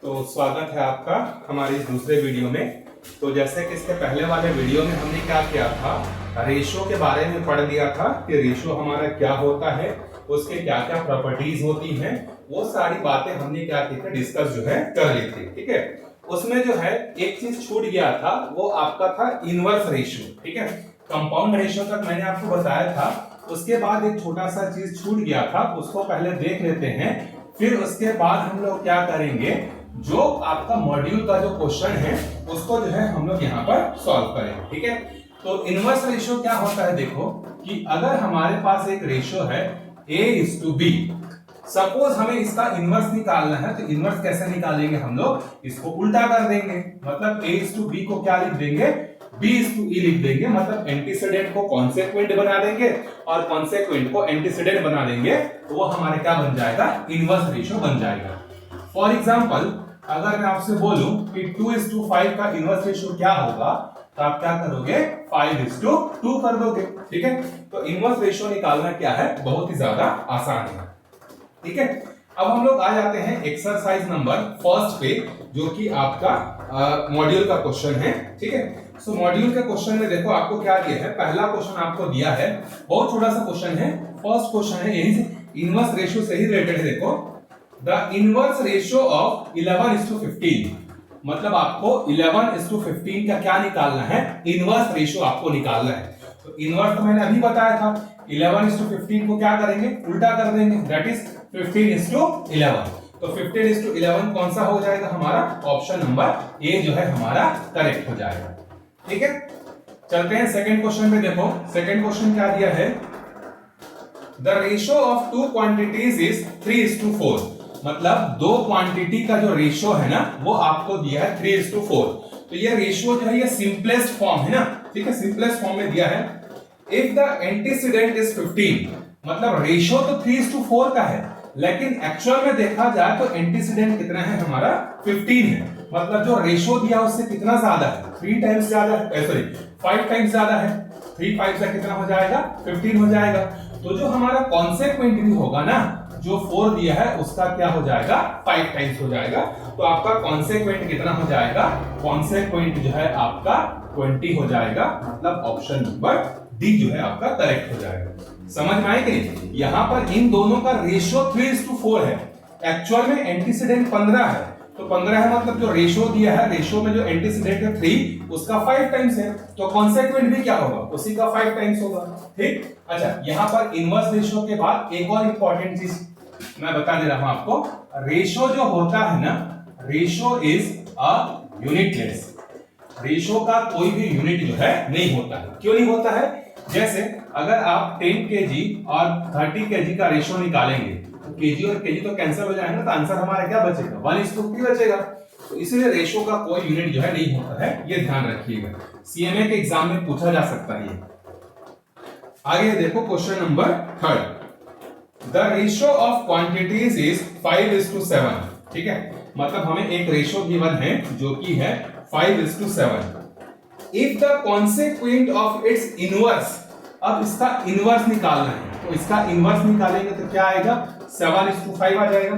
तो स्वागत है आपका हमारे इस दूसरे वीडियो में। तो जैसे कि इसके पहले वाले वीडियो में हमने क्या किया था, रेशो के बारे में पढ़ लिया था कि रेशो हमारा क्या होता है, उसके क्या क्या प्रॉपर्टीज होती हैं, वो सारी बातें हमने क्या की थी, डिस्कस जो है कर ली थी। ठीक है, उसमें जो है एक चीज छूट गया था, वो आपका था इनवर्स रेशियो। ठीक है, कंपाउंड रेशियो तक मैंने आपको बताया था, उसके बाद एक छोटा सा चीज छूट गया था, उसको पहले देख लेते हैं, फिर उसके बाद हम लोग क्या करेंगे, जो आपका मॉड्यूल का जो क्वेश्चन है उसको जो है हम लोग यहाँ पर सॉल्व करेंगे। ठीक है, तो इनवर्स रेशियो क्या होता है, देखो कि अगर हमारे पास एक रेशियो है A:B, सपोज हमें इसका इनवर्स निकालना है, तो इनवर्स कैसे निकालेंगे, हम लोग इसको उल्टा कर देंगे, मतलब A:B को क्या लिख देंगे, B:E लिख देंगे, मतलब एंटीसीडेंट को कॉन्सेक्वेंट बना देंगे और कॉन्सेक्वेंट को एंटीसीडेंट बना देंगे, तो वो हमारे क्या बन जाएगा, इनवर्स रेशियो बन जाएगा। फॉर एग्जांपल अगर मैं आपसे बोलूं कि 2:5 का इनवर्स रेशियो क्या होगा, तो आप क्या करोगे, 5:2 कर दोगे। ठीक है, तो इनवर्स रेशियो निकालना क्या है, बहुत ही ज्यादा आसान है। ठीक है, अब हम लोग आ जाते हैं एक्सरसाइज नंबर फर्स्ट पे, जो कि आपका मॉड्यूल का क्वेश्चन है। ठीक है, सो मॉड्यूल के क्वेश्चन में देखो आपको क्या दिया है, पहला क्वेश्चन आपको दिया है, बहुत छोटा सा क्वेश्चन है, फर्स्ट क्वेश्चन है, यही से इनवर्स रेशियो से ही रिलेटेड है। देखो, द इनवर्स रेशियो ऑफ 11:15, मतलब आपको 11:15 का क्या निकालना है, इनवर्स रेशियो आपको निकालना है। तो इनवर्स तो मैंने अभी बताया था, 11:15 को क्या करेंगे, उल्टा कर देंगे, दैट इज 15:11। तो 15:11 कौन सा हो जाएगा, हमारा ऑप्शन नंबर ए जो है हमारा करेक्ट हो जाएगा। ठीक है, चलते हैं सेकंड क्वेश्चन पे। देखो सेकंड क्वेश्चन क्या दिया है, the ratio of two quantities is 3:4, मतलब दो क्वांटिटी का जो रेशियो है ना, वो आपको दिया है 3:4। तो ये रेशियो जो है ये सिंपलेस्ट फॉर्म है ना। ठीक है, सिंपलेस्ट फॉर्म में दिया है, इफ द एंटीसीडेंट इज 15, मतलब रेशियो तो 3:4 का है, लेकिन एक्चुअल में देखा जाए तो एंटीसीडेंट कितना है, हमारा 15 है, मतलब जो रेशियो दिया उससे कितना ज्यादा है, 3 टाइम्स ज्यादा है, सॉरी 5 टाइम्स ज्यादा है, 3 5 से कितना हो जाएगा, 15 हो जाएगा। तो जो हमारा कॉन्सेक्वेंट भी होगा ना, जो 4 दिया है उसका क्या हो जाएगा, 5 टाइम्स हो जाएगा। तो आपका कॉन्सेक्वेंट कितना हो जाएगा, कॉन्सेक्वेंट जो है आपका 20 हो जाएगा, मतलब ऑप्शन नंबर डी जो है आपका करेक्ट हो जाएगा। समझ में आए कि नहीं, यहां पर इन दोनों का रेशियो 3:4 है, एक्चुअल में एंटीसीडेंट 15 है, तो 15 है, मतलब जो रेशियो दिया है, रेशियो में जो एंटीसीडेंट है 3, उसका 5 टाइम्स है, तो कॉन्सेक्वेंट भी क्या होगा, उसी का 5 टाइम्स होगा। ठीक, अच्छा, यहां पर इनवर्स रेशियो के बाद एक और इंपॉर्टेंट चीज मैं बता दे रहा हूं आपको, रेशियो जो होता है ना, ratio is a unitless, ratio का कोई भी यूनिट जो है नहीं होता है। क्यों नहीं होता है, जैसे अगर आप 10 kg और 30 kg का रेशियो निकालेंगे, तो केजी और केजी तो कैंसिल हो जाएंगे, तो आंसर हमारा क्या बचेगा, 1:3 बचेगा। तो इसलिए रेशियो का कोई यूनिट जो है नहीं होता है, ये ध्यान रखिएगा, सीएमए के एग्जाम में पूछा जा सकता है ये। आगे देखो question number third, the ratio of quantities is 5:7। ठीक है, मतलब हमें एक रेशियो गिवन है जो कि है 5:7। If the consequent of its inverse, अब इसका इनवर्स निकालना है, तो इसका इनवर्स निकालेंगे तो क्या आएगा, 7:5 आ जाएगा।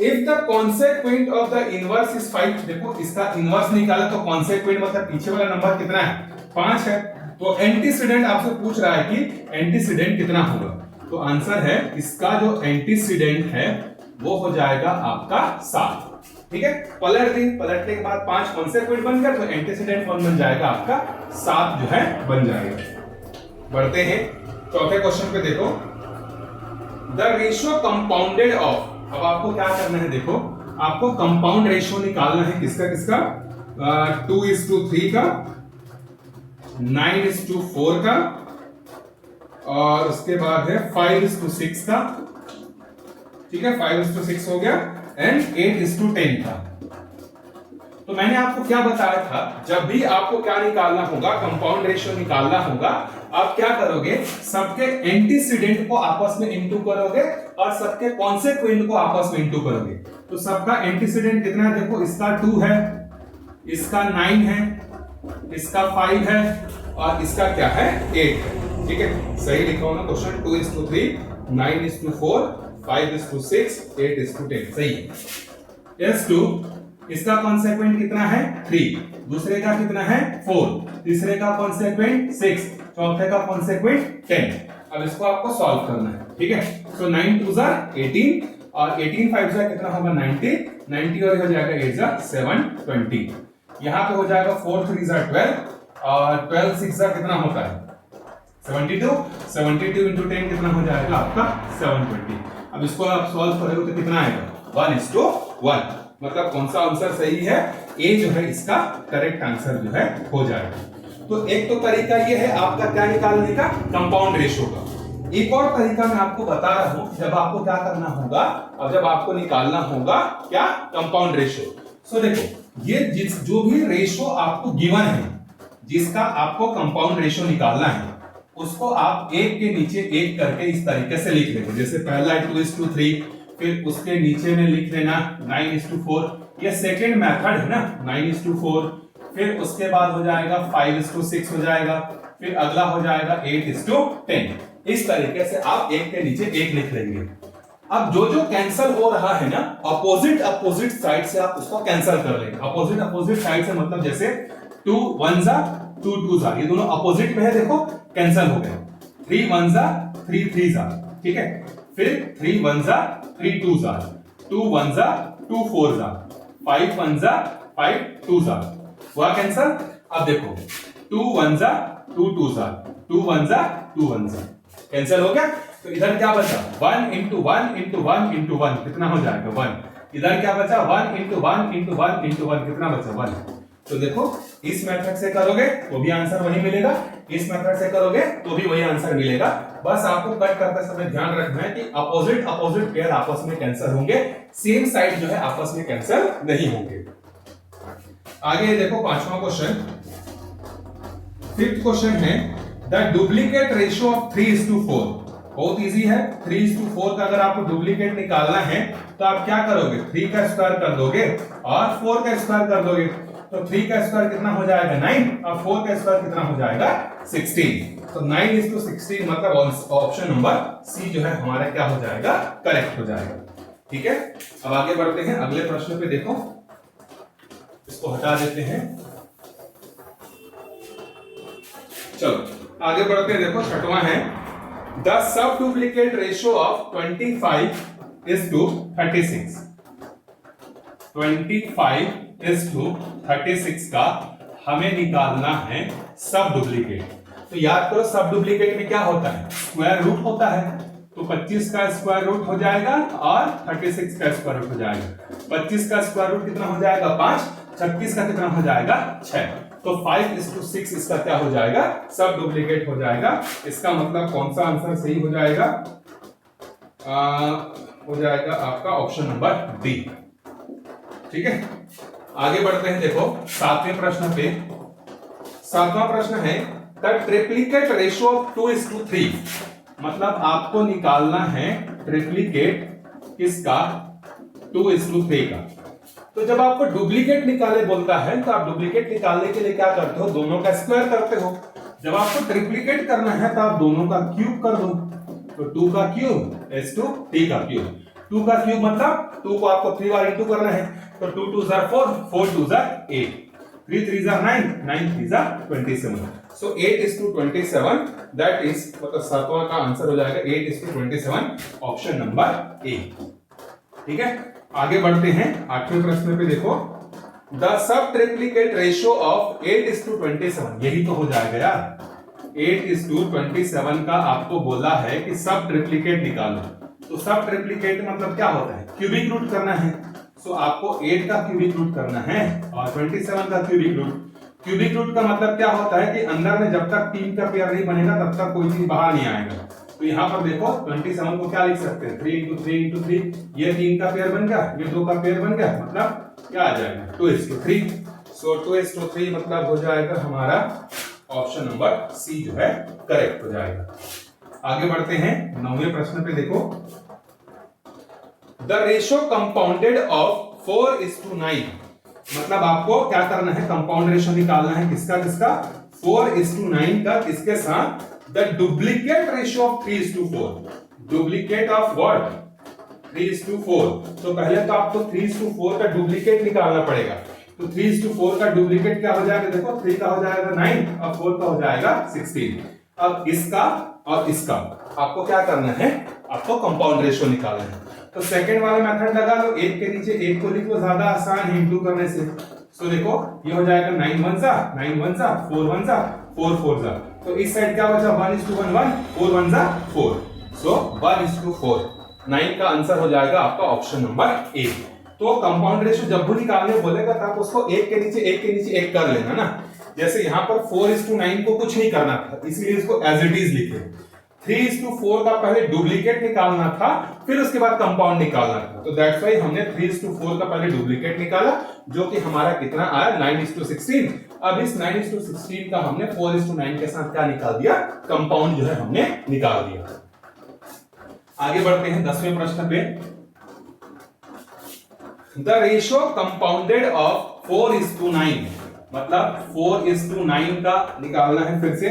If the consequent of the inverse is 5, देखो इसका इनवर्स निकाला तो कॉन्सेक्वेंट मतलब पीछे वाला नंबर कितना है, 5 है, तो एंटीसीडेंट आपसे पूछ रहा है कि एंटीसीडेंट कितना होगा, तो आंसर है इसका जो एंटीसीडेंट है वो हो जाएगा आपका 7। ठीक है, पलटने के बाद 5 कॉन्सेक्वेंट बनकर तो एंटीसीडेंट कौन बन जाएगा, आपका 7 जो है बन जाएगा। बढ़ते हैं चौथे क्वेश्चन पे। देखो, द रेशियो कंपाउंडेड ऑफ, अब आपको क्या करना है, देखो आपको कंपाउंड रेशियो निकालना है, किसका किसका, 2:3 का, 9:4 का, और उसके बाद है 5:6 का। ठीक है, 5:6 हो गया, एंड 8:10 का। तो मैंने आपको क्या बताया था, जब भी आपको क्या निकालना होगा, कंपाउंड रेशियो निकालना होगा, आप क्या करोगे, सबके एंटीसीडेंट को आपस में इंटू करोगे और सबके कॉन्सेक्वेंट को आपस में इंटू करोगे। तो सबका एंटीसीडेंट कितना है, देखो इसका 2 है, इसका 9 है, इसका 5 है, और इसका क्या है, 8 है। ठीक है, सही लिखा होगा क्वेश्चन, 2:3, 9:4, 5:6, 8:10, सही है। इज टू, इसका कॉन्सेक्वेंट कितना है 3, दूसरे का कितना है 4, तीसरे का कॉन्सेक्वेंट 6, चौथे का कॉन्सेक्वेंट 10। अब इसको आपको सॉल्व करना है, ठीक है। सो 9 2 ज़ा 18 और 18 5 ज़ा कितना होगा 90, 90 और हो जाएगा 8 ज़ा 720। यहाँ पे हो जाएगा 4 3 ज़ा 12 और 12 6 ज़ा कितना होता है 72, 72 into 10 कितना हो जाएगा आपका 720। अब इसको आप सॉल्व करोगे तो कितना आएगा 1:1, मतलब कौन सा आंसर सही है, ए जो है इसका करेक्ट आंसर जो है हो जाएगा। तो एक तो तरीका ये है आपका क्या निकालने का, कंपाउंड रेशो का। एक और तरीका मैं आपको बता रहा हूं, जब आपको क्या करना होगा और जब आपको निकालना होगा क्या, कंपाउंड रेशो। सो देखो ये जो भी रेशो आपको गिवन है, जिसका आपको कंपाउंड रेशो निकालना है, उसको आप एक के नीचे एक करके इस तरीके से लिख लेंगे। जैसे पहला 2:3, फिर उसके नीचे में लिख लेना 9:4, ये सेकेंड मेथड है ना 9:4, फिर उसके बाद हो जाएगा 5:6 हो जाएगा, फिर अगला हो जाएगा 8:10। इस तरीके से आप एक के नीचे एक लिख लेंगे। अब जो जो कैंसिल हो रहा है ना, अपोजिट साइड से आप उसको कैंसिल कर लेंगे। अपोजिट साइड से मतलब जैसे 2 1 ज़ा 2 2 ज़ा, ये दोनों अपोजिट में है, देखो कैंसिल हो गए। 3 1 ज़ा 3 3 ज़ा, ठीक है। फिर 3 1 ज़ा 3 2 ज़ा, 2 1 ज़ा 2 4 ज़ा, 5 1 ज़ा 5 2 ज़ा, हुआ कैंसिल। अब देखो 2 1 ज़ा 2 2 ज़ा, 2 1 ज़ा 2 1 ज़ा, कैंसिल हो गया। तो इधर क्या बचा 1 into 1 into 1 into 1 कितना हो जाएगा 1। इधर क्या बचा 1 into 1 into 1 into 1 कितना बचा 1। तो देखो इस मेथड से करोगे तो भी आंसर वही मिलेगा, इस मेथड से करोगे तो भी वही आंसर मिलेगा। बस आपको कट करते समय ध्यान रखना है कि अपोजिट पेयर आपस में कैंसिल होंगे, सेम साइड जो है आपस में कैंसिल नहीं होंगे। आगे देखो पांचवा क्वेश्चन, फिफ्थ क्वेश्चन है द डुप्लीकेट रेशियो ऑफ 3:4। बहुत इजी है, 3:4 का अगर आपको डुप्लीकेट निकालना है तो आप क्या करोगे, 3 का स्क्वायर कर दोगे और 4 का स्क्वायर कर दोगे। तो 3 का स्क्वायर कितना हो जाएगा 9 और 4 का स्क्वायर कितना हो जाएगा 16। तो 9:16 मतलब ऑप्शन नंबर सी जो है हमारा क्या हो जाएगा, करेक्ट हो जाएगा। ठीक है, अब आगे बढ़ते हैं अगले प्रश्न पे। देखो इसको हटा देते हैं, चलो आगे बढ़ते हैं। देखो छठवां है the sub duplicate ratio of 25:36। 25:36 का हमें निकालना है सब डुप्लीकेट। तो याद करो सब डुप्लीकेट में क्या होता है, स्क्वायर रूट होता है। तो 25 का स्क्वायर रूट हो जाएगा और 36 का स्क्वायर रूट हो जाएगा। 25 का स्क्वायर रूट कितना हो जाएगा 5, 36 का कितना हो जाएगा 6। तो 5:6 इसका क्या हो जाएगा, सब डुप्लीकेट हो जाएगा। इसका मतलब कौन सा आंसर सही हो जाएगा, हो जाएगा आपका ऑप्शन नंबर डी। ठीक है, आगे बढ़ते हैं। देखो सातवें प्रश्न पे, सातवां प्रश्न है द ट्रिप्लिकेट रेशियो ऑफ 2:3। मतलब आपको निकालना है ट्रिप्लिकेट किसका, 2:3 का। तो जब आपको डुप्लीकेट निकाले बोलता है तो आप डुप्लीकेट निकालने के लिए क्या करते हो, दोनों का स्क्वायर करते हो। जब आपको ट्रिप्लिकेट करना है तो आप दोनों का क्यूब कर दो। तो 2 का क्यूब is to 3 का क्यूब। 2 का क्यूब मतलब 2 को आपको 3 बार इंटू करना है। तो 2 2 ज़ा 4, 4 2 ज़ा 8, 3 3 ज़ा 9, 9 3 ज़ा 27। सो 8:27 दैट इज मतलब सातवां का आंसर हो जाएगा 8:27 ऑप्शन नंबर ए। ठीक है, आगे बढ़ते हैं आठवें प्रश्न पे। देखो the sub triplicate ratio of 8:27, यही तो हो जाएगा यार। 8:27 का आपको बोला है कि सब ट्रिप्लिकेट निकालो। तो सब ट्रिप्लिकेट मतलब क्या होता है, क्यूबिक रूट करना है। सो आपको 8 का क्यूबिक रूट करना है और 27 का क्यूबिक रूट। क्यूबिक रूट का मतलब क्या होता है कि अंदर में जब तक 3 का पेयर नहीं बनेगा तब तक कोई चीज बाहर नहीं आएगा। तो यहाँ पर देखो 27 को क्या लिख सकते हैं, 3 into 3 into 3, ये 3 का पेयर बन गया, ये 2 का पेयर बन गया, मतलब क्या आ जाएगा 2:3। सो 2:3 मतलब हो जाएगा हमारा ऑप्शन नंबर सी जो है करेक्ट हो जाएगा। आगे बढ़ते हैं 9वें प्रश्न पे। देखो द रेशियो कंपाउंडेड ऑफ 4:9। मतलब आपको क्या करना है, कंपाउंड रेशियो निकालना है किसका किसका, 4:9 का किसके साथ, the duplicate ratio of 3:4। Duplicate of what, 3:4। तो पहले तो आपको 3:4 का डुप्लीकेट निकालना पड़ेगा। तो 3:4 का डुप्लीकेट क्या हो जाएगा, देखो 3 का हो जाएगा 9 और 4 का हो जाएगा 16। अब इसका और इसका आपको क्या करना है, आपको कंपाउंड रेशियो निकालना है। तो सेकंड वाला मेथड लगा लो, एक के नीचे एक को लिखो, ज्यादा आसान है इंटू करने से। तो देखो ये हो जाएगा 9 1 जा 9 1 जा 4 1 जा 4 4 जा। तो इस साइड क्या बचा 1:1 1 4 1 जा 4। सो 1:4। 9 का आंसर हो जाएगा आपका ऑप्शन नंबर ए। तो कंपाउंड रेशियो जब भी निकालने बोलेगा तब उसको एक के नीचे एक कर लेना ना। जैसे यहाँ पर 4:9 को कुछ नहीं करना था, इसीलिए इसको एज इट इज लिखे। 3:4 का पहले डुप्लीकेट निकालना था, फिर उसके बाद कंपाउंड निकालना था। तो दैट्स व्हाई हमने 3:4 का पहले डुप्लीकेट निकाला, जो कि हमारा कितना आया 9:16। अब इस 9:16 का हमने 4:9 के साथ क्या निकाल दिया, कंपाउंड जो है हमने निकाल दिया। आगे बढ़ते हैं 10वें प्रश्न पे। द रेशियो कंपाउंडेड ऑफ 4:9, मतलब 4:9 का निकालना है फिर से।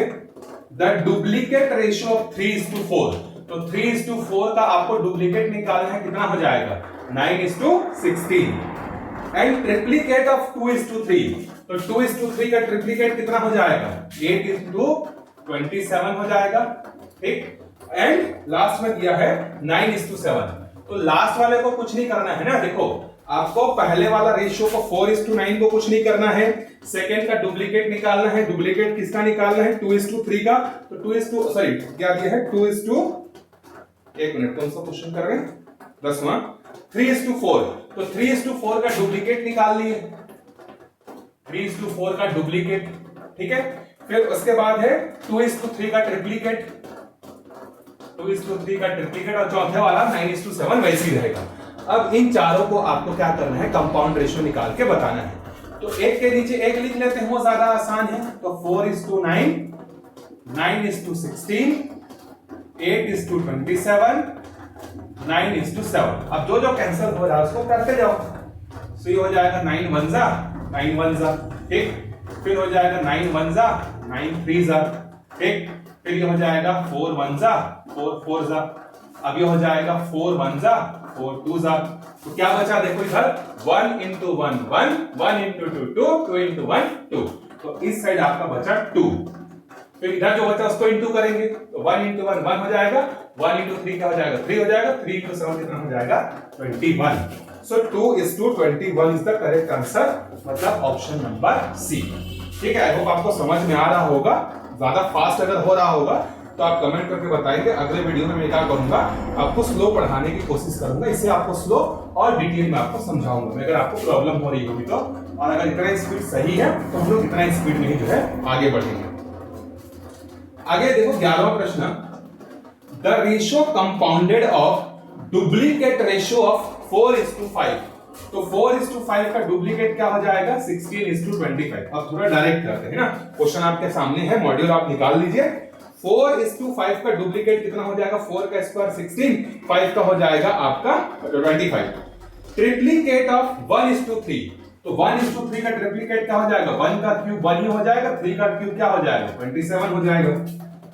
द डुप्लीकेट रेशियो ऑफ 3:4, तो 3:4 का आपको डुप्लीकेट निकालना है, कितना हो जाएगा 9:16। एंड ट्रिप्लीकेट ऑफ 2:3, तो 2:3 का ट्रिप्लीकेट कितना हो जाएगा 8:27 हो जाएगा, ठीक। एंड लास्ट में दिया है 9:7। तो लास्ट वाले को कुछ नहीं करना है ना, देखो आपको पहले वाला रेशियो को 4:9 को कुछ नहीं करना है, सेकंड का डुप्लीकेट निकालना है। डुप्लीकेट किसका निकालना है 2:3 का। तो 2 सॉरी क्या दिया है 1 मिनट कौन सा क्वेश्चन कर रहे हैं 10वां 3:4। तो 3:4 का डुप्लीकेट निकाल लिए, 3:4 का डुप्लीकेट, ठीक है। फिर उसके बाद है 2:3 का ट्रिप्लीकेट, 2:3 का ट्रिप्लीकेट, और चौथे वाला 9:7 वैसे ही रहेगा। अब इन चारों को आपको क्या करना है, कंपाउंड रेशियो निकाल के बताना है। तो एक के नीचे एक लिख लेते हैं, वो ज्यादा आसान है। तो 4:9, 9:16, 8:27, 9:7। अब जो जो कैंसिल हो रहा है उसको करते जाओ। तो ये हो जाएगा 9 1 जा 9 1 जा, ठीक। फिर हो जाएगा 9 1 जा 9 3 जा, ठीक। फिर ये हो जाएगा 4 1 जा 4 4 जा। अब ये हो जाएगा 4 1 जा 4 2 जा। तो क्या बचा देखो इधर 1 into 1 1, 1 into 2 2, 2 into 1 2। तो इस साइड आपका बचा 2। फिर इधर जो बचा उसको इंटू करेंगे, तो 1 into 1 1 हो जाएगा, 1 into 3 क्या हो जाएगा 3 हो जाएगा, 3 into 7 कितना हो जाएगा 21। सो 2:21 इज द करेक्ट आंसर, मतलब ऑप्शन नंबर सी, ठीक है। आई होप आपको समझ में आ रहा होगा। ज्यादा फास्ट अगर हो रहा होगा तो आप कमेंट करके बताएंगे। अगले वीडियो में मैं क्या करूंगा, आपको स्लो पढ़ाने की कोशिश करूंगा, इससे आपको स्लो और डिटेल में आपको समझाऊंगा मैं, अगर आपको प्रॉब्लम हो रही होगी तो। और अगर इतना स्पीड सही है तो हम लोग इतना स्पीड में ही जो है आगे बढ़ेंगे। आगे देखो 11वां प्रश्न, the ratio compounded of duplicate ratio of 4:5। तो 4:5 का डुप्लीकेट क्या हो जाएगा 16:25। अब थोड़ा डायरेक्ट करते हैं ना, क्वेश्चन आपके सामने है, मॉड्यूल आप निकाल लीजिए। 4:5 का डुप्लीकेट कितना हो जाएगा, 4 का स्क्वायर 16, 5 का हो जाएगा आपका 25। ट्रिप्लीकेट ऑफ 1:3, तो 1:3 का ट्रिप्लीकेट क्या हो जाएगा, 1 का क्यूब 1 ही हो जाएगा, 3 का क्यूब क्या हो जाएगा 27 हो जाएगा,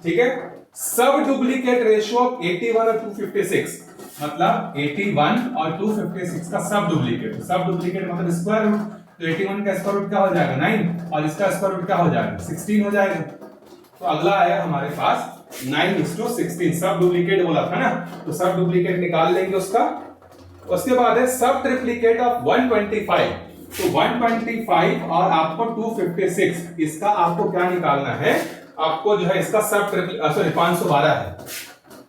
ठीक है। सब डुप्लीकेट रेशियो ऑफ 81 और 256, मतलब 81 और 256 का सब डुप्लीकेट। सब डुप्लीकेट मतलब स्क्वायर रूट, तो 81 का स्क्वायर रूट क्या हो जाएगा 9 और इसका स्क्वायर रूट क्या हो जाएगा 16 हो जाएगा। तो अगला आया हमारे पास 9:16, सब डुप्लीकेट बोला था ना, तो सब डुप्लीकेट निकाल लेंगे उसका। उसके बाद है सब ट्रिप्लीकेट ऑफ 125, तो 125 और आपको 256, इसका आपको क्या निकालना है, आपको जो है इसका सब सॉरी 512 है,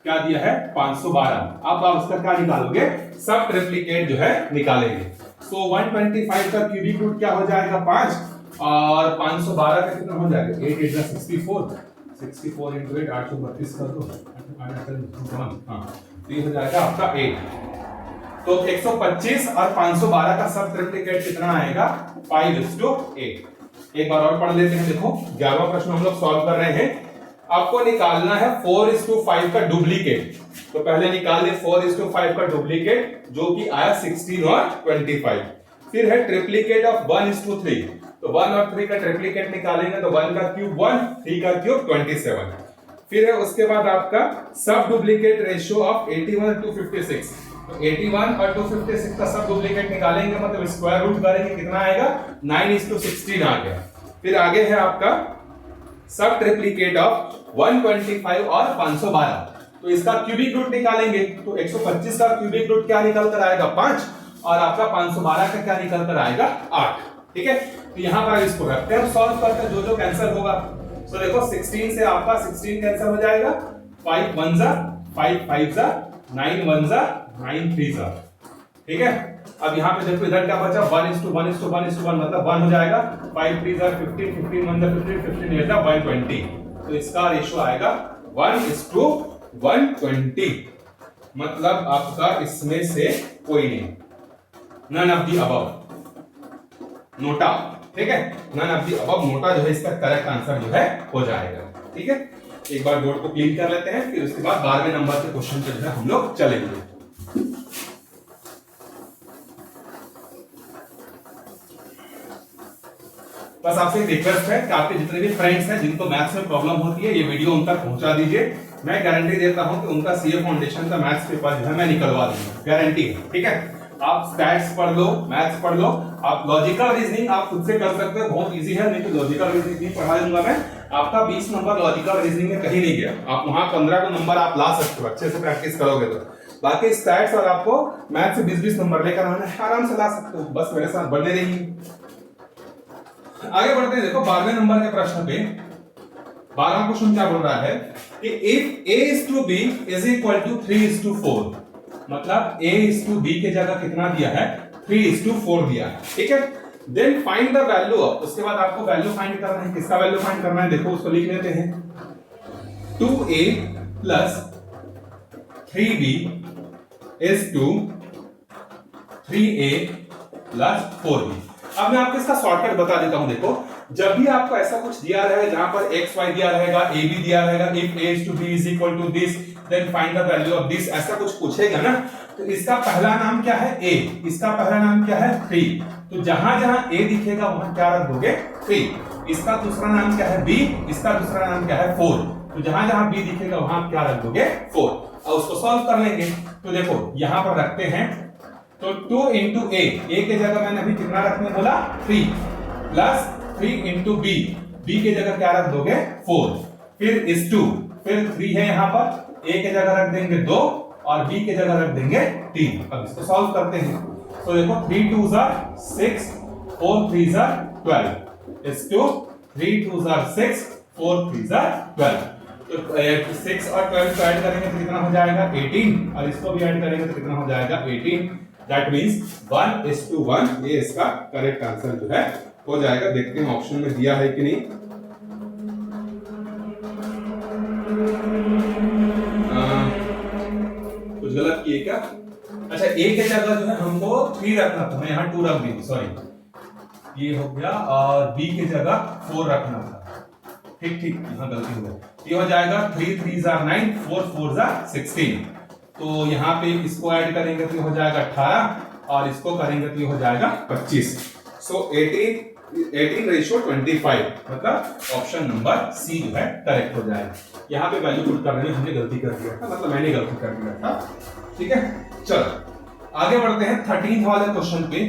क्या दिया है 512। अब आप उसका क्या निकालोगे, सब ट्रिप्लीकेट जो है निकालेंगे। सो 125 का क्यूबिक रूट क्या हो जाएगा 5 और 512 का कितना हो जाएगा 8 8 64, 64 into 8 832 कर दो, हाँ तो ये हो जाएगा आपका 8। तो 125 और 512 का सब ट्रिप्लीकेट कितना आएगा 5:8। एक बार और पढ़ लेते हैं, देखो 11वां प्रश्न हम लोग सॉल्व कर रहे हैं। आपको निकालना है 4:5 का डुप्लीकेट। तो पहले निकाल ले 4:5 का डुप्लीकेट, जो कि आया 16 और 25। फिर है ट्रिप्लीकेट ऑफ 1:3, तो 1 और 3 का ट्रिप्लीकेट निकालेंगे, तो 1 का क्यूब 1, 3 का क्यूब 27। फिर है उसके बाद आपका सब डुप्लीकेट रेशियो ऑफ 81 और 256, तो 81 और 256 का सब डुप्लीकेट निकालेंगे, मतलब स्क्वायर रूट करेंगे, कितना आएगा 9:16 आ गया। फिर आगे है आपका सब ट्रिप्लीकेट ऑफ 125 और 512, तो इसका क्यूबिक रूट निकालेंगे। तो 125 का क्यूबिक रूट क्या निकल कर आएगा 5, और आपका 512 का क्या निकल कर आएगा 8। ठीक है, तो यहां पर इसको रखते हैं, सॉल्व करते हैं, जो जो कैंसिल होगा। तो देखो 16 से आपका 16 कैंसिल हो जाएगा, 5 1 जा 5 5 जा 9 1 जा 9 3 जा। ठीक है, अब यहाँ पे देखो इधर क्या बचा 1:1:1:1 मतलब 1 हो जाएगा, 5 3 जा 15 15 1 जा 15 15 8 जा 120। तो इसका रेशियो आएगा 1:120, मतलब आपका इसमें से कोई नहीं, none of the above, NOTA. ठीक है, none of the above NOTA जो है इसका करेक्ट आंसर जो है हो जाएगा। ठीक है, एक बार बोर्ड को क्लीन कर लेते हैं, फिर उसके बाद 12वें नंबर के क्वेश्चन पे जो है हम लोग चलेंगे। बस आपसे एक रिक्वेस्ट है कि आपके जितने भी फ्रेंड्स हैं जिनको मैथ्स में प्रॉब्लम होती है, ये वीडियो उन तक पहुंचा दीजिए। मैं गारंटी देता हूं कि उनका सीए फाउंडेशन का मैथ्स पेपर जो है मैं निकलवा दूंगा, गारंटी है। ठीक है, आप स्टैट्स पढ़ लो, मैथ्स पढ़ लो, आप लॉजिकल रीजनिंग आप खुद से कर सकते हो, बहुत इजी है। नहीं तो लॉजिकल रीजनिंग नहीं पढ़ा दूंगा मैं, आपका 20 नंबर लॉजिकल रीजनिंग में कहीं नहीं गया, आप वहां 15 का नंबर आप ला सकते हो, अच्छे से प्रैक्टिस करोगे तो। बाकी स्टैट्स और आपको मैथ्स से 20-20 नंबर लेकर आना है, आराम से ला सकते हो, बस मेरे साथ बने रहिए। आगे बढ़ते हैं, देखो 12वें नंबर के प्रश्न पे 12वां क्वेश्चन क्या बोल रहा है कि if a:b is equal to 3:4, मतलब a:b के जगह कितना दिया है 3:4 दिया है। ठीक है, then find the value of, उसके बाद आपको वैल्यू फाइंड करना है, किसका वैल्यू फाइंड करना है, देखो उसको लिख लेते हैं, 2a plus 3b is to 3a plus 4b। अब मैं आपको इसका शॉर्टकट बता देता हूं। देखो, जब भी आपको ऐसा कुछ दिया रहेगा जहां पर x y दिया रहेगा, a b दिया रहेगा, if a is to b is equal to this then find the value of this, ऐसा कुछ पूछेगा ना, तो इसका पहला नाम क्या है a, इसका पहला नाम क्या है 3, तो जहां जहां a दिखेगा वहां क्या रख दोगे 3। इसका दूसरा नाम क्या है b, इसका दूसरा नाम क्या है 4, तो जहां जहां b दिखेगा वहां क्या रख दोगे 4, और उसको सॉल्व कर लेंगे। तो देखो यहां पर रखते हैं, तो 2 into a के जगह मैंने अभी कितना रखने बोला 3, प्लस 3 into b के जगह क्या रख दोगे 4, फिर is to, फिर 3 है यहाँ पर, a के जगह रख देंगे 2 और b के जगह रख देंगे 3। अब इसको सॉल्व करते हैं, तो देखो 3 2s are 6, 4 3s are 12, is to 3 2s are 6, 4 3s are 12। तो 6 और 12 को ऐड करेंगे तो कितना हो जाएगा 18, और इसको भी ऐड करेंगे तो कितना हो जाएगा 18। दैट मींस 1:1, ये इसका करेक्ट आंसर जो है हो जाएगा। देखते हैं ऑप्शन में दिया है कि नहीं। कुछ गलत किए क्या? अच्छा, a के जगह जो है हमको 3 रखना था, मैं यहाँ 2 रख दी, सॉरी ये हो गया, और b के जगह 4 रखना था। ठीक, यहाँ गलती हो गई। ये हो जाएगा 3 3s are 9, 4 4s are 16। तो यहाँ पे इसको ऐड करेंगे तो हो जाएगा 18, और इसको करेंगे तो हो जाएगा 25। सो 18:25, मतलब ऑप्शन नंबर सी जो है करेक्ट हो जाएगा। यहाँ पे वैल्यू पुट करने में हमने गलती कर दिया था, मतलब मैंने गलती कर दिया था। ठीक है, चलो आगे बढ़ते हैं 13 वाले क्वेश्चन पे।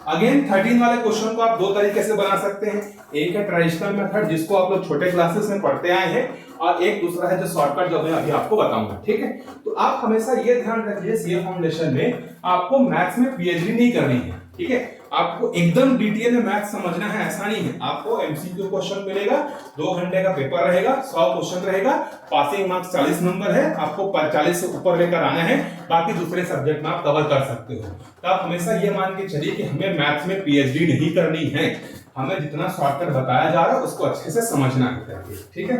अगेन 13 वाले क्वेश्चन को आप दो तरीके से बना सकते हैं, एक है ट्रेडिशनल मेथड जिसको आप लोग छोटे क्लासेस में पढ़ते आए हैं, और एक दूसरा है जो शॉर्टकट जो मैं अभी आपको बताऊंगा। ठीक है, तो आप हमेशा ये ध्यान रखिए सीए फाउंडेशन में आपको मैथ्स में पीएचडी नहीं करनी है। ठीक है, आपको एकदम डिटेल में मैथ्स समझना है ऐसा नहीं है। आपको एमसीक्यू क्वेश्चन मिलेगा, 2 घंटे का पेपर रहेगा, 100 क्वेश्चन रहेगा, पासिंग मार्क्स 40 नंबर है, आपको 40 से ऊपर लेकर आना है, बाकी दूसरे सब्जेक्ट में आप कवर कर सकते हो। तो आप हमेशा ये मान के चलिए कि हमें मैथ्स में पीएचडी नहीं करनी है, हमें जितना शॉर्टकट बताया जा रहा है उसको अच्छे से समझना है। ठीक है,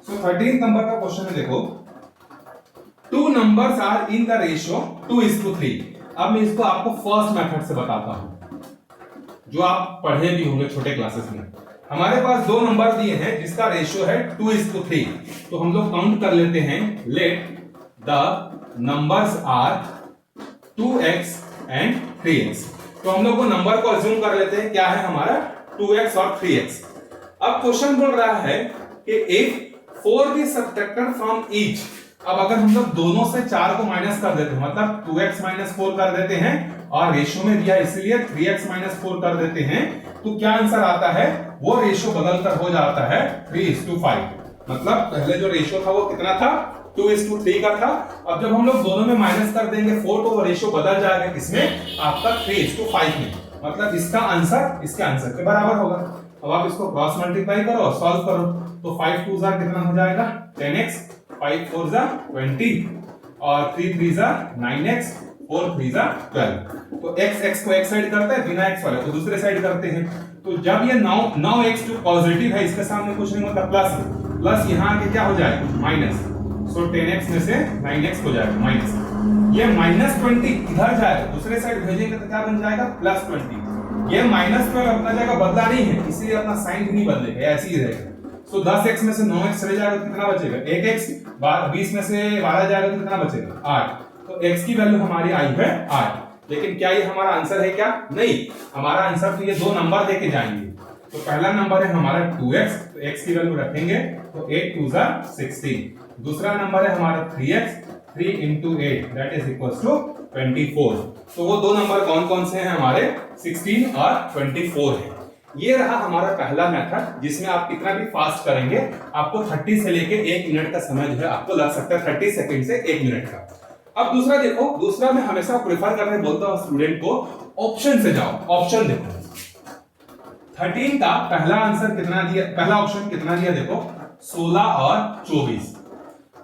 सो 13 नंबर का क्वेश्चन है, देखो 2 numbers are in the ratio 2:3। अब मैं इसको आपको फर्स्ट मेथड से बताता हूं, जो आप पढ़े भी होंगे छोटे क्लासेस में। हमारे पास 2 नंबर दिए हैं जिसका रेशियो है 2:3, तो हम लोग काउंट कर लेते हैं। Let the numbers are 2x and 3x। तो हम लोग वो नंबर को अज्यूम कर लेते हैं, क्या है हमारा 2x और 3x। अब क्वेश्चन बोल रहा है कि if 4 be subtracted from each, अब अगर हम लोग दोनों से 4 को माइनस कर देते हैं, मतलब 2x - 4 कर देते हैं और रेशियो में दिया इसलिए 3x - 4 कर देते हैं, तो क्या आंसर आता है? वो रेशियो बदलकर हो जाता है 3:5। मतलब पहले जो रेशियो था वो कितना था? 2:3 का था। अब जब हम लोग दोनों में माइनस कर देंगे 4 तो वो रेशियो बदल जाएगा किसमें? आपका 3:5 में। मतलब इसका आंसर इसके आंसर के बराबर होगा। अब आप इसको क्रॉस मल्टीप्लाई करो और सॉल्व करो, तो 5 2 कितना हो जाएगा? 10x, 5 4 20 और 3 3 9x, 4 3 12। तो x को एक साइड करता है, बिना x वाले को दूसरे साइड करते हैं। तो जब ये 9x जो पॉजिटिव है इसके सामने कुछ नहीं होता, प्लस यहाँ आके क्या हो जाएगा? माइनस। सो 10x में से 9x हो जाएगा माइनस। ये -20 इधर जाएगा, दूसरे साइड भेजेंगे तो क्या बन जाएगा? +20। ये -12 अपना जगह बदला नहीं है, इसलिए अपना साइन भी नहीं बदलेगा, ऐसे ही रहेगा। तो 10x में से 9x चले जाएगा तो कितना बचेगा? 1x। 20 में से 12 जाएगा तो कितना बचेगा? 8। तो x की वैल्यू हमारी आई है 8। लेकिन क्या ये हमारा आंसर है क्या? नहीं, हमारा आंसर तो ये दो नंबर देके जाएंगे। तो पहला नंबर है हमारा 2x, तो x की वैल्यू रखेंगे तो 8 2 16। दूसरा नंबर है हमारा 3x, 3 × 8 that is equal to 24। तो वो दो नंबर कौन कौन से हैं हमारे? 16 और 24 है। ये रहा हमारा पहला मेथड, जिसमें आप कितना भी फास्ट करेंगे आपको 30 से लेके 1 मिनट का समय जो है आपको लग सकता है, 30 सेकंड से 1 मिनट का। अब दूसरा देखो, दूसरा मैं हमेशा प्रेफर करने बोलता हूं स्टूडेंट को, ऑप्शन से जाओ। ऑप्शन देखो, 13 का पहला आंसर कितना दिया, पहला ऑप्शन कितना दिया? देखो 16 और 24।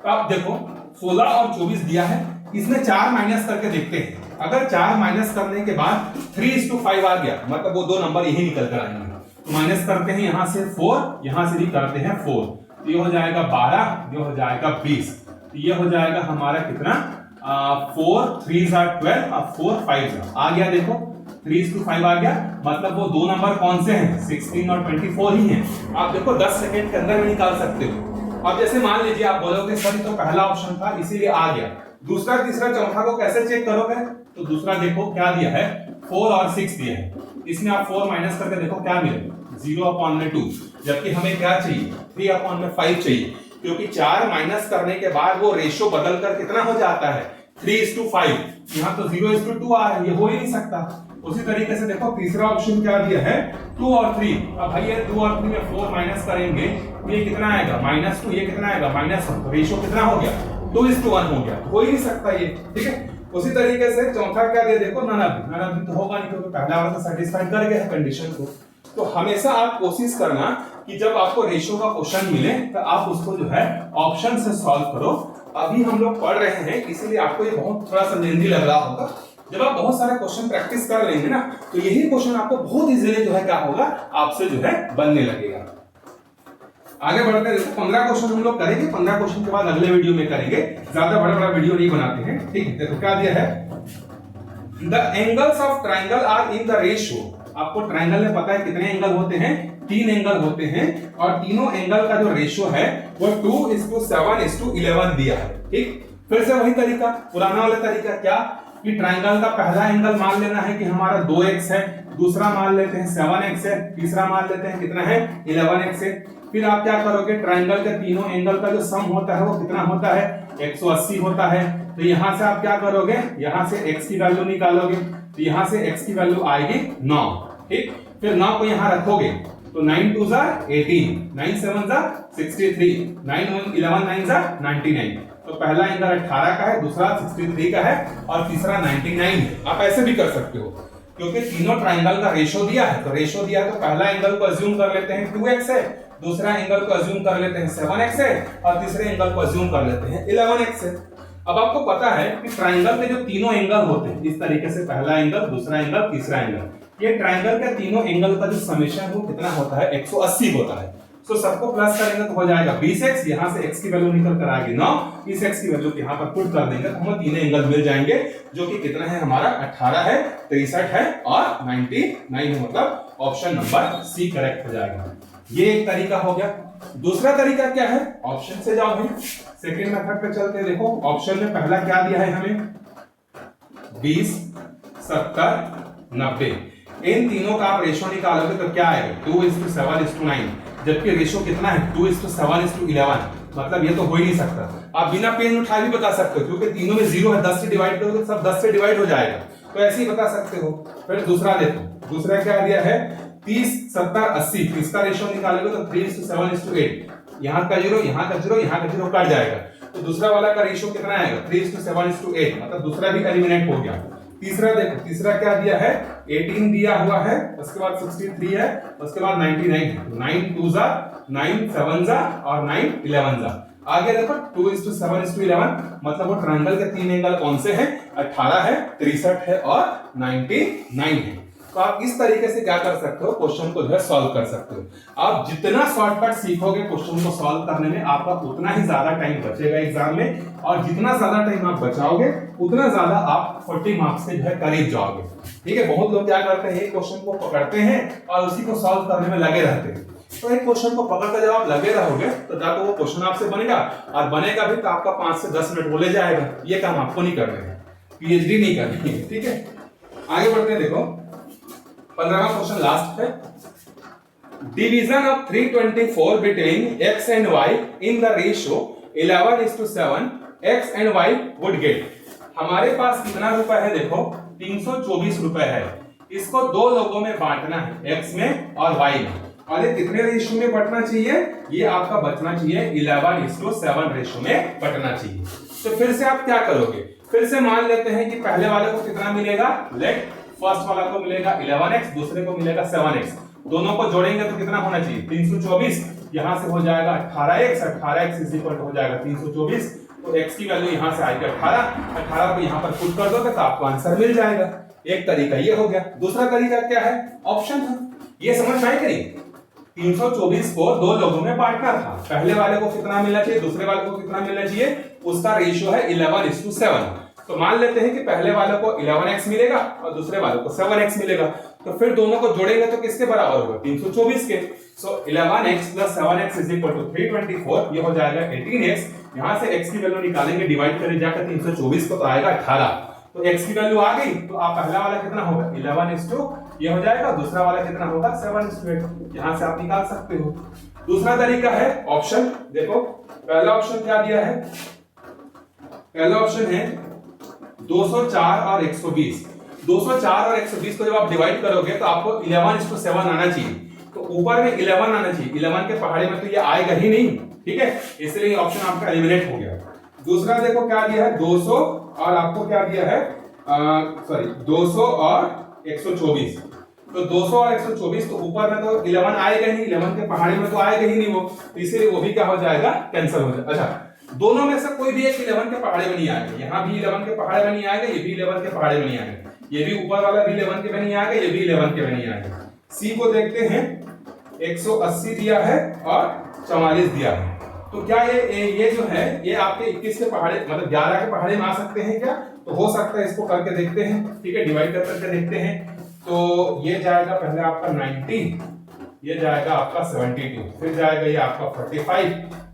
अब देखो 16 और 24 दिया है, इसमें 4 माइनस करके देखते हैं। अगर 4 माइनस करने के बाद 3:5 आ गया, मतलब वो दो नंबर यही निकल कर आएंगे। तो माइनस करते हैं यहां से 4, यहां से भी करते हैं 4, तो ये हो जाएगा 12, ये हो जाएगा 20। तो ये हो जाएगा हमारा कितना? 4 3 12 और 4 5 आ गया। देखो 3:5 आ गया, मतलब वो दो नंबर कौन से हैं? 16 और 24 ही हैं। आप देखो 10 सेकंड के अंदर में निकाल सकते हो। अब जैसे मान लीजिए आप बोलोगे सर तो पहला ऑप्शन था इसीलिए आ गया, दूसरा तीसरा चौथा को कैसे चेक करोगे? तो दूसरा देखो क्या दिया है, 4 और 6 दिया है। इसमें आप 4 माइनस करके देखो क्या मिलेगा? 0/2। जबकि हमें क्या चाहिए? 3/5 चाहिए, क्योंकि 4 माइनस करने के बाद वो रेशियो बदलकर कितना हो जाता है? 3:5। यहाँ तो 0:2 आ रहा है, ये हो ही नहीं सकता। उसी तरीके से देखो तीसरा ऑप्शन क्या दिया है? 2 और 3। अब भाई ये 2 और 3 में 4 माइनस करेंगे तो ये कितना आएगा? -2। ये कितना आएगा? -1। रेशियो कितना हो गया? 2:1 हो गया। हो ही नहीं सकता ये, ठीक है। उसी तरीके से चौथा क्या दिया? देखो none तो होगा नहीं, क्योंकि पहला वाला तो सेटिस्फाइड कर गया है कंडीशन को। तो हमेशा आप कोशिश करना कि जब आपको रेशियो का क्वेश्चन मिले तो आप उसको जो है ऑप्शन से सॉल्व करो। अभी हम लोग पढ़ रहे हैं इसीलिए आपको ये बहुत थोड़ा सा लेंदी लग रहा होगा। जब आप बहुत सारे क्वेश्चन प्रैक्टिस कर लेंगे ना, तो यही क्वेश्चन आपको बहुत इजीली जो है क्या होगा? आपसे जो है बनने लगेगा। आगे बढ़ते हैं, 15 क्वेश्चन हम लोग करेंगे। 15 क्वेश्चन के बाद अगले वीडियो में करेंगे, ज्यादा बड़ा बड़ा वीडियो नहीं बनाते हैं, ठीक है। देखो क्या दिया है? The angles of triangle are in the ratio. आपको ट्राइंगल में पता है कितने एंगल होते हैं? 3 एंगल होते हैं, और तीनों एंगल का जो रेशियो है वो 2:7:11 दिया है, ठीक। फिर से वही तरीका, पुराना वाला तरीका, क्या कि ट्राइंगल का पहला एंगल मान लेना है कि हमारा 2x है, दूसरा मान लेते हैं 7x है, तीसरा मान लेते हैं कितना है? 11x है। फिर आप क्या करोगे? ट्राइंगल के तीनों एंगल का जो सम होता है वो कितना होता है? 180 होता है। तो यहां से आप क्या करोगे? यहां से x की वैल्यू निकालोगे, तो यहां से x की वैल्यू आएगी 9, ठीक। फिर 9 को यहां रखोगे तो 9 2 18, 9 7 63, 9 11 9 99। तो पहला एंगल 18 का है, दूसरा 63 का है और तीसरा 99 है। आप ऐसे भी कर सकते हो, क्योंकि तीनों ट्राइंगल का रेशियो दिया है। तो रेशियो दिया है तो पहला एंगल को अज्यूम कर लेते हैं 2x है, दूसरा एंगल को अज्यूम कर लेते हैं 7x है, और तीसरे एंगल को अज्यूम कर लेते हैं 11x है। अब आपको पता है कि ट्राइंगल के जो तीनों एंगल होते हैं इस तरीके से, पहला एंगल, दूसरा एंगल, तीसरा एंगल, ये ट्राइंगल के तीनों एंगल का जो समेशन वो कितना होता है? 180 होता है। तो सबको प्लस करेंगे तो हो जाएगा 20x, यहाँ से x की वैल्यू निकल कर आएगी 9, इस x की वैल्यू यहाँ पर पुट कर देंगे तो हमें तीनों एंगल मिल जाएंगे, जो कि कितना है हमारा? 18 है, 63 है और 99 है। मतलब ऑप्शन नंबर सी करेक्ट हो जाएगा। ये एक तरीका हो गया। दूसरा तरीका क्या है? ऑप्शन से जाओ भाई। सेकंड मेथड पे चलते हैं। देखो ऑप्शन में पहला क्या दिया है हमें? 20 70 90। इन तीनों का आप रेशियो निकालोगे तो क्या आएगा? 2:7:9। जबकि रेशियो कितना है? 2:7:11। मतलब ये तो हो ही नहीं सकता। आप बिना पेन उठाए भी बता सकते हो, क्योंकि तीनों में 0 है, 10 से डिवाइड करोगे सब 10 से डिवाइड हो जाएगा, तो ऐसे ही बता सकते हो। फिर दूसरा देखो, दूसरा क्या दिया है 30 70 80, इसका रेशियो निकालोगे तो 3:7:8, यहाँ का 0 यहाँ का 0 यहाँ का 0 कट जाएगा, तो दूसरा वाला का रेशियो कितना आएगा 3:7:8, मतलब दूसरा भी एलिमिनेट हो गया। तीसरा देखो, तीसरा क्या दिया है 18 दिया हुआ है, उसके बाद 63 है, उसके बाद 99 है, 9 2 जा 9 7 जा और 9 11 जा। आगे देखो 2:7:11, मतलब वो ट्रायंगल के तीन एंगल कौन से हैं 18 है 63 है और 99 है। तो आप इस तरीके से क्या कर सकते हो, क्वेश्चन को जो है सॉल्व कर सकते हो। आप जितना शॉर्टकट सीखोगे क्वेश्चन को सॉल्व करने में, आपका उतना ही ज्यादा टाइम बचेगा एग्जाम में, और जितना ज्यादा टाइम आप बचाओगे उतना ज्यादा आप 40 मार्क्स से जो है करीब जाओगे। ठीक है, बहुत लोग क्या करते हैं, एक क्वेश्चन को पकड़ते हैं और उसी को सॉल्व करने में लगे रहते हैं। तो एक क्वेश्चन को पकड़कर जब आप लगे रहोगे तो जाकर वो क्वेश्चन आपसे बनेगा, और बनेगा भी तो आपका 5 से 10 मिनट बोले जाएगा। ये काम आपको नहीं करना है, पीएचडी नहीं करनी है। ठीक है, आगे बढ़ते हैं। देखो 15वां क्वेश्चन लास्ट है। Division of 324 between x and y in the ratio 11:7 x and y would get. हमारे पास कितना रुपए है, देखो 324 रुपए है। इसको दो लोगों में बांटना है, x में और y में, और ये कितने रेशियो में बंटना चाहिए, ये आपका बचना चाहिए 11:7 रेशियो में बंटना चाहिए। तो फिर से आप क्या करोगे, फिर से मान लेते हैं कि पहले वाले को कितना मिलेगा, लेट फर्स्ट वाला को मिलेगा 11x, दूसरे को मिलेगा 7x, दोनों को जोड़ेंगे तो कितना होना चाहिए 324, यहां से हो जाएगा 18x, 18x is equal to हो जाएगा 324, तो x की वैल्यू यहां से आएगी 18 को यहां पर पुट कर दोगे तो आपको आंसर मिल जाएगा। एक तरीका ये हो गया। दूसरा तरीका क्या है, ऑप्शन था, ये समझ में आई करिए। 324 को दो लोगों में बांटना था, पहले वाले को कितना मिलना चाहिए, दूसरे वाले को कितना मिलना चाहिए, उसका रेशियो है 11:7। तो मान लेते हैं कि पहले वाले को 11x मिलेगा और दूसरे वाले को 7x मिलेगा, तो फिर दोनों को जोड़ेंगे तो किसके बराबर होगा 324 के। सो 11x + 7x = 324, ये हो जाएगा 18x। यहां से x की वैल्यू निकालेंगे, डिवाइड करें जाकर 324 को तो आएगा 18, तो x की वैल्यू आ गई, तो आप पहला वाला कितना होगा 11:, ये हो जाएगा, दूसरा वाला कितना होगा 7:8, यहां से आप निकाल सकते हो। दूसरा तरीका है ऑप्शन। देखो पहला ऑप्शन क्या दिया है, पहला ऑप्शन है 204 और 120। 204 और 120 को जब आप डिवाइड करोगे तो आपको 11:7 आना चाहिए, तो ऊपर में 11 आना चाहिए, 11 के पहाड़े में तो ये आएगा ही नहीं। ठीक है, इसलिए ऑप्शन आपका एलिमिनेट हो गया। दूसरा देखो क्या दिया है 200 और आपको क्या दिया है 200 और 124, तो 200 और 124, तो ऊपर में तो 11 आएगा ही, 11 के पहाड़े में तो आएगा ही नहीं वो, इसलिए वो भी क्या हो जाएगा, कैंसिल हो जाएगा। अच्छा, दोनों में से कोई भी एक 11 के पहाड़े में नहीं आएगा, यहाँ भी 11 के पहाड़े में नहीं आएगा, ये भी 11 के पहाड़े में नहीं आएगा, ये भी ऊपर वाला भी 11 के में नहीं आएगा, ये भी 11 के में नहीं आएगा। सी को देखते हैं, 180 दिया है और 44 दिया है, तो क्या ये जो है ये आपके 21 के पहाड़े मतलब 11 के पहाड़े में आ सकते हैं क्या, तो हो सकता है, इसको करके देखते हैं। ठीक है, डिवाइड करके देखते हैं, तो ये जाएगा पहले आपका 90, ये जाएगा आपका 72, फिर जाएगा ये आपका 45,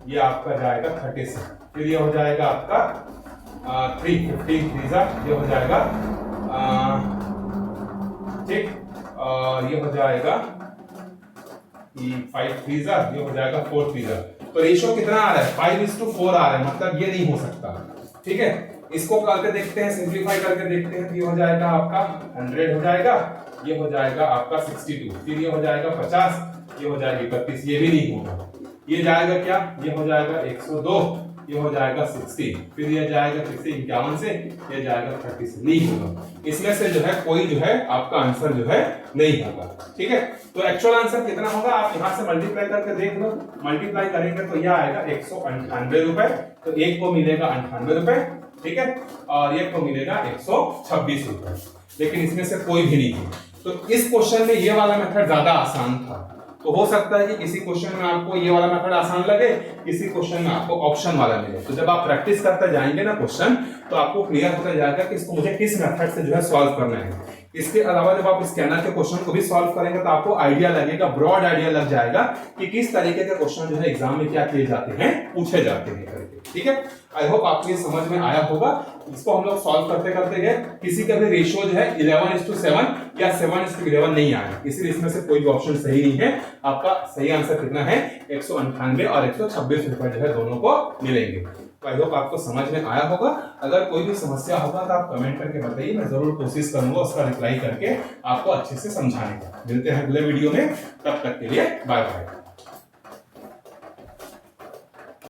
ये आपका जाएगा 36, फिर ये हो जाएगा आपका 315, ये हो जाएगा ठीक, और ये हो जाएगा 5 ये हो जाएगा 4 तो रेशियो कितना आ रहा है 5:4 आ रहा है, मतलब ये नहीं हो सकता। ठीक है, इसको करके देखते हैं, सिंपलीफाई करके देखते हैं, तो ये हो जाएगा आपका 100 हो जाएगा, ये हो जाएगा आपका 62, फिर ये हो जाएगा 50, ये हो जाएगा 31, ये भी नहीं होगा। ये जाएगा क्या, ये हो जाएगा 102, ये हो जाएगा 60, फिर ये जाएगा 51 से, ये जाएगा 30 से, नहीं होगा। इसमें से जो है कोई जो है आपका आंसर जो है नहीं होगा। ठीक है, तो एक्चुअल आंसर कितना होगा, आप यहाँ से मल्टीप्लाई करके देख लो, मल्टीप्लाई करेंगे तो यह आएगा 198 रुपए, तो एक को मिलेगा 98 रुपए। ठीक है, और एक को मिलेगा 126 रुपए, लेकिन इसमें से कोई भी नहीं है। तो इस क्वेश्चन में ये वाला मेथड ज्यादा आसान था, तो हो सकता है कि किसी क्वेश्चन में आपको ये वाला मेथड आसान लगे, किसी क्वेश्चन में आपको ऑप्शन वाला मिले। तो जब आप प्रैक्टिस करते जाएंगे ना क्वेश्चन, तो आपको क्लियर होता जाएगा कि इसको मुझे किस मेथड से जो है सॉल्व करना है। इसके अलावा जब आप स्कैनर के क्वेश्चन को भी सॉल्व करेंगे तो आपको आइडिया लगेगा, ब्रॉड आइडिया लग जाएगा कि किस तरीके के क्वेश्चन जो है एग्जाम में क्या किए जाते हैं, पूछे जाते हैं करके। ठीक है, आई होप आपको ये समझ में आया होगा। इसको हम लोग सॉल्व करते करते गए, किसी का भी रेशियो जो है 11:7 या 7:11 नहीं आया, इसलिए इसमें से कोई भी ऑप्शन सही नहीं है। आपका सही आंसर कितना है, 198 और 126 रुपए जो है दोनों को मिलेंगे। आई होप आपको समझ में आया होगा। अगर कोई भी समस्या होगा तो आप कमेंट करके बताइए, मैं जरूर कोशिश करूंगा उसका रिप्लाई करके आपको अच्छे से समझाने का। मिलते हैं अगले वीडियो में, तब तक के लिए बाय बाय।